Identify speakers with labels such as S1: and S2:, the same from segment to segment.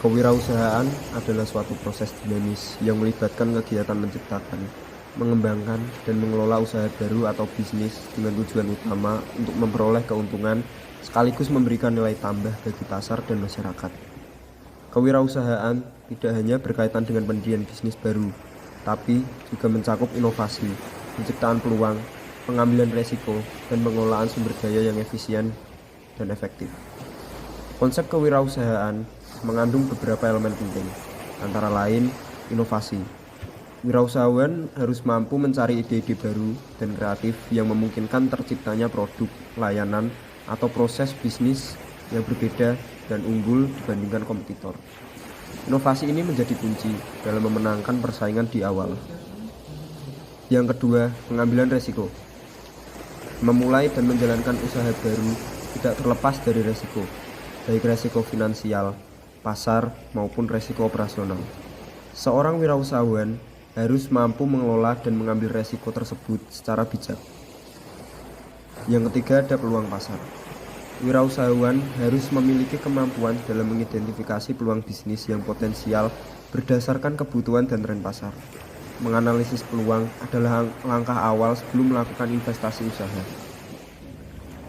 S1: Kewirausahaan adalah suatu proses dinamis yang melibatkan kegiatan menciptakan, mengembangkan, dan mengelola usaha baru atau bisnis dengan tujuan utama untuk memperoleh keuntungan sekaligus memberikan nilai tambah bagi pasar dan masyarakat. Kewirausahaan tidak hanya berkaitan dengan pendirian bisnis baru, tapi juga mencakup inovasi, penciptaan peluang, pengambilan resiko, dan pengelolaan sumber daya yang efisien dan efektif. Konsep kewirausahaan mengandung beberapa elemen penting, antara lain inovasi. Wirausahawan harus mampu mencari ide-ide baru dan kreatif yang memungkinkan terciptanya produk, layanan, atau proses bisnis yang berbeda dan unggul dibandingkan kompetitor. Inovasi ini menjadi kunci dalam memenangkan persaingan di awal. Yang kedua, pengambilan resiko. Memulai dan menjalankan usaha baru tidak terlepas dari resiko, baik resiko finansial, pasar, maupun resiko operasional. Seorang wirausahawan harus mampu mengelola dan mengambil resiko tersebut secara bijak. Yang ketiga, ada peluang pasar. Wirausahawan harus memiliki kemampuan dalam mengidentifikasi peluang bisnis yang potensial berdasarkan kebutuhan dan tren pasar. Menganalisis peluang adalah langkah awal sebelum melakukan investasi usaha.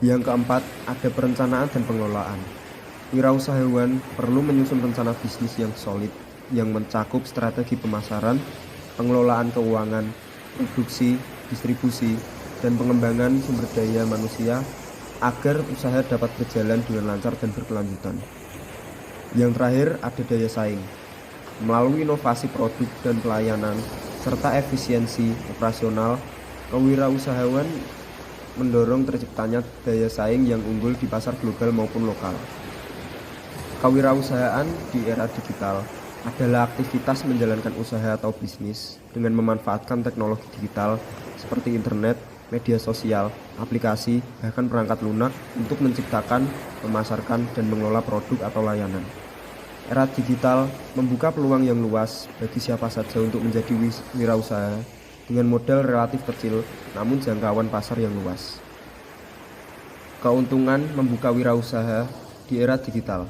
S1: Yang keempat, ada perencanaan dan pengelolaan. Wirausahawan perlu menyusun rencana bisnis yang solid, yang mencakup strategi pemasaran, pengelolaan keuangan, produksi, distribusi, dan pengembangan sumber daya manusia agar usaha dapat berjalan dengan lancar dan berkelanjutan. Yang terakhir, ada daya saing. Melalui inovasi produk dan pelayanan, serta efisiensi operasional, kewirausahaan mendorong terciptanya daya saing yang unggul di pasar global maupun lokal. Kewirausahaan di era digital adalah aktivitas menjalankan usaha atau bisnis dengan memanfaatkan teknologi digital seperti internet, media sosial, aplikasi, bahkan perangkat lunak untuk menciptakan, memasarkan, dan mengelola produk atau layanan. Era digital membuka peluang yang luas bagi siapa saja untuk menjadi wirausaha dengan modal relatif kecil namun jangkauan pasar yang luas. Keuntungan membuka wirausaha di era digital.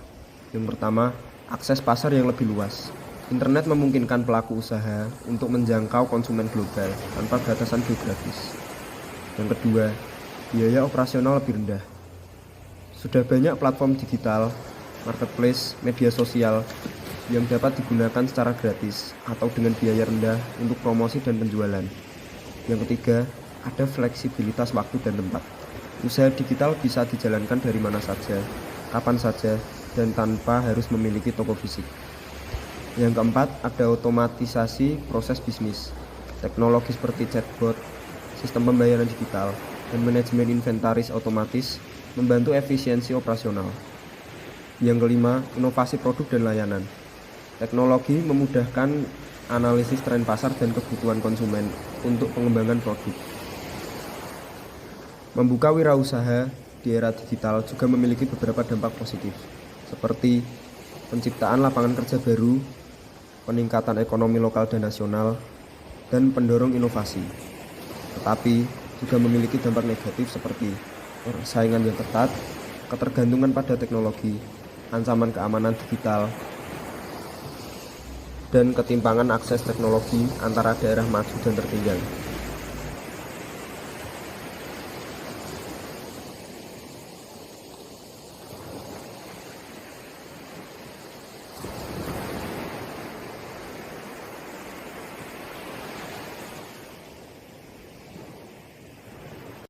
S1: Yang pertama, akses pasar yang lebih luas. Internet memungkinkan pelaku usaha untuk menjangkau konsumen global tanpa batasan geografis. Yang kedua, biaya operasional lebih rendah. Sudah banyak platform digital, marketplace, media sosial yang dapat digunakan secara gratis atau dengan biaya rendah untuk promosi dan penjualan. Yang ketiga, ada fleksibilitas waktu dan tempat. Usaha digital bisa dijalankan dari mana saja, kapan saja, dan tanpa harus memiliki toko fisik. Yang keempat, ada otomatisasi proses bisnis. Teknologi seperti chatbot, sistem pembayaran digital, dan manajemen inventaris otomatis membantu efisiensi operasional. Yang kelima, inovasi produk dan layanan. Teknologi memudahkan analisis tren pasar dan kebutuhan konsumen untuk pengembangan produk. Membuka wirausaha di era digital juga memiliki beberapa dampak positif, seperti penciptaan lapangan kerja baru, peningkatan ekonomi lokal dan nasional, dan pendorong inovasi. Tetapi juga memiliki dampak negatif seperti persaingan yang ketat, ketergantungan pada teknologi, ancaman keamanan digital, dan ketimpangan akses teknologi antara daerah maju dan tertinggal.